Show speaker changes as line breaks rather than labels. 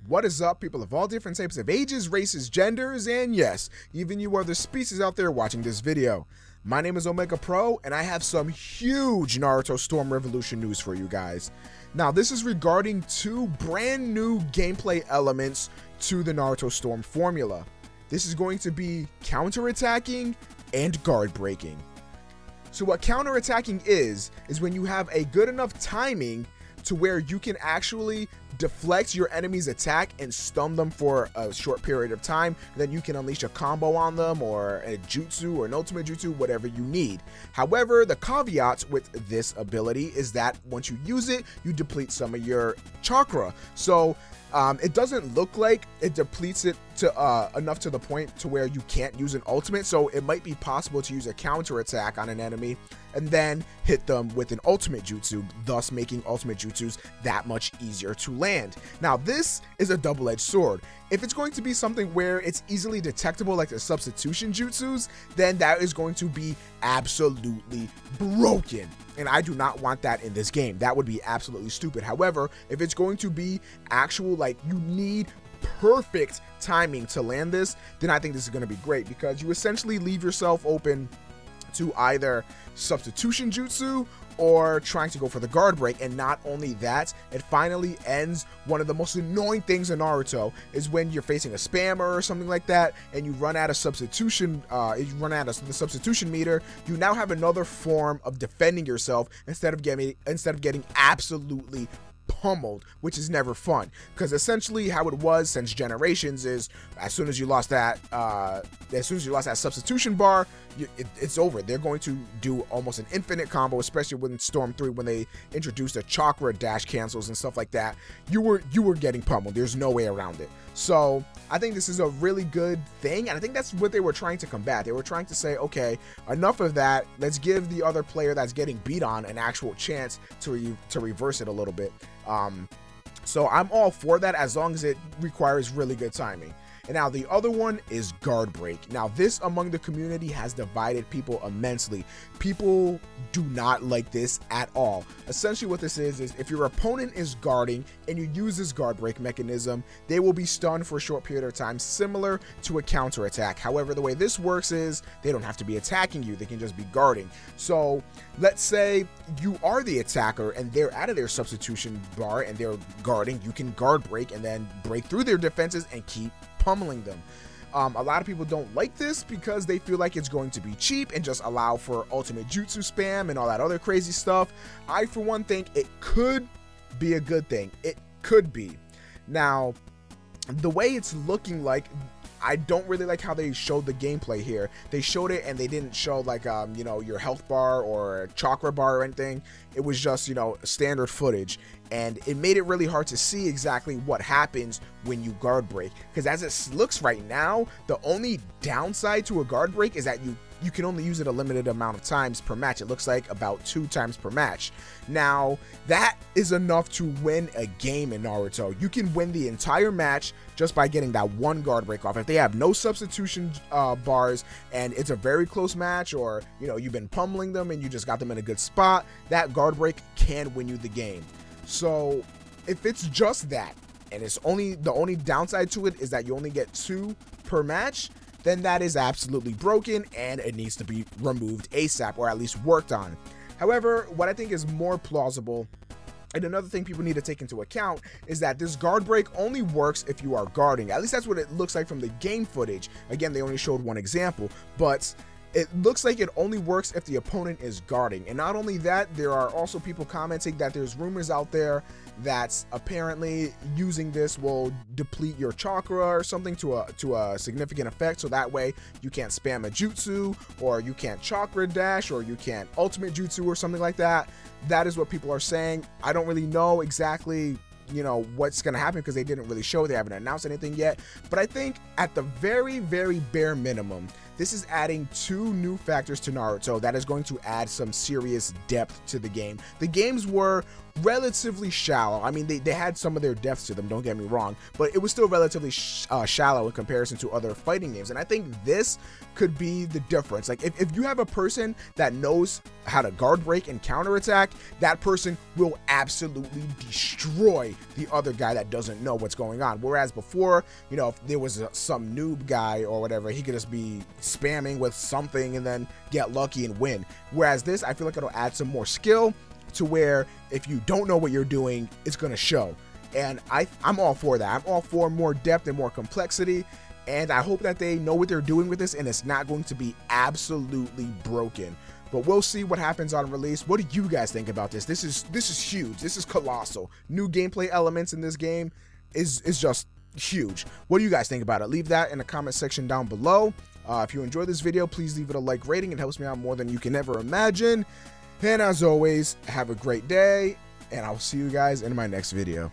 What is up, people of all different types of ages, races, genders, and yes, even you other species out there watching this video. My name is Omega Pro, and I have some huge Naruto Storm Revolution news for you guys. Now, this is regarding two brand new gameplay elements to the Naruto Storm formula. This is going to be counterattacking and guard breaking. So what counterattacking is when you have a good enough timing to where you can actually deflect your enemy's attack and stun them for a short period of time. Then you can unleash a combo on them or a jutsu or an ultimate jutsu, whatever you need. However, the caveat with this ability is that once you use it, you deplete some of your chakra. So it doesn't look like it depletes it to enough to the point to where you can't use an ultimate. So it might be possible to use a counter attack on an enemy and then hit them with an ultimate jutsu, thus making ultimate jutsus that much easier to land. Now, this is a double-edged sword. If it's going to be something where it's easily detectable like the substitution jutsus, then that is going to be absolutely broken. And I do not want that in this game. That would be absolutely stupid. However, if it's going to be actual, like, you need perfect timing to land this, then I think this is going to be great, because you essentially leave yourself open to either substitution jutsu or trying to go for the guard break. And not only that, it finally ends one of the most annoying things in Naruto, is when you're facing a spammer or something like that and you run out of substitution, the substitution meter. You now have another form of defending yourself instead of getting absolutely pummeled, which is never fun. Because essentially how it was since generations is as soon as you lost that substitution bar, it's over. They're going to do almost an infinite combo, especially with Storm 3 when they introduced the chakra dash cancels and stuff like that. You were getting pummeled. There's no way around it. So I think this is a really good thing, and I think that's what they were trying to combat. They were trying to say, okay, enough of that. Let's give the other player that's getting beat on an actual chance to reverse it a little bit. So I'm all for that as long as it requires really good timing. And now the other one is guard break. Now this among the community has divided people immensely. People do not like this at all. Essentially what this is if your opponent is guarding and you use this guard break mechanism, they will be stunned for a short period of time, similar to a counter attack. However, the way this works is they don't have to be attacking you, they can just be guarding. So let's say you are the attacker and they're out of their substitution bar and they're guarding, you can guard break and then break through their defenses and keep pummeling them. A lot of people don't like this because they feel like it's going to be cheap and just allow for ultimate jutsu spam and all that other crazy stuff. I, for one, think it could be a good thing. It could be. Now, the way it's looking like, I don't really like how they showed the gameplay here. They showed it and they didn't show like, you know, your health bar or chakra bar or anything. It was just, you know, standard footage. And it made it really hard to see exactly what happens when you guard break. Because as it looks right now, the only downside to a guard break is that you can only use it a limited amount of times per match. It looks like about 2 times per match. Now, that is enough to win a game in Naruto. You can win the entire match just by getting that one guard break off. If they have no substitution bars and it's a very close match, or, you know, you've been pummeling them and you just got them in a good spot, that guard break can win you the game. So if it's just that, and it's the only downside to it is that you only get 2 per match, then that is absolutely broken and it needs to be removed ASAP, or at least worked on. However, what I think is more plausible, and another thing people need to take into account, is that this guard break only works if you are guarding. At least that's what it looks like from the game footage. Again, they only showed one example, but it looks like it only works if the opponent is guarding. And not only that, there are also people commenting that there's rumors out there that apparently using this will deplete your chakra or something to a significant effect, so that way you can't spam a jutsu, or you can't chakra dash, or you can't ultimate jutsu or something like that. That is what people are saying. I don't really know exactly, you know, what's gonna happen because they didn't really show, they haven't announced anything yet. But I think at the very, very bare minimum, this is adding 2 new factors to Naruto that is going to add some serious depth to the game. The games were relatively shallow. I mean, they had some of their depths to them, don't get me wrong, but it was still relatively shallow in comparison to other fighting games. And I think this could be the difference. Like, if you have a person that knows how to guard break and counterattack, that person will absolutely destroy the other guy that doesn't know what's going on. Whereas before, you know, if there was some noob guy or whatever, he could just be spamming with something and then get lucky and win. Whereas this, I feel like it'll add some more skill to where if you don't know what you're doing, it's gonna show. And I'm all for that. I'm all for more depth and more complexity, and I hope that they know what they're doing with this and it's not going to be absolutely broken. But we'll see what happens on release. What do you guys think about this? This is huge. This is colossal. New gameplay elements in this game is just huge. What do you guys think about it? Leave that in the comment section down below. If you enjoyed this video, please leave it a like rating. It helps me out more than you can ever imagine. And as always, have a great day, and I'll see you guys in my next video.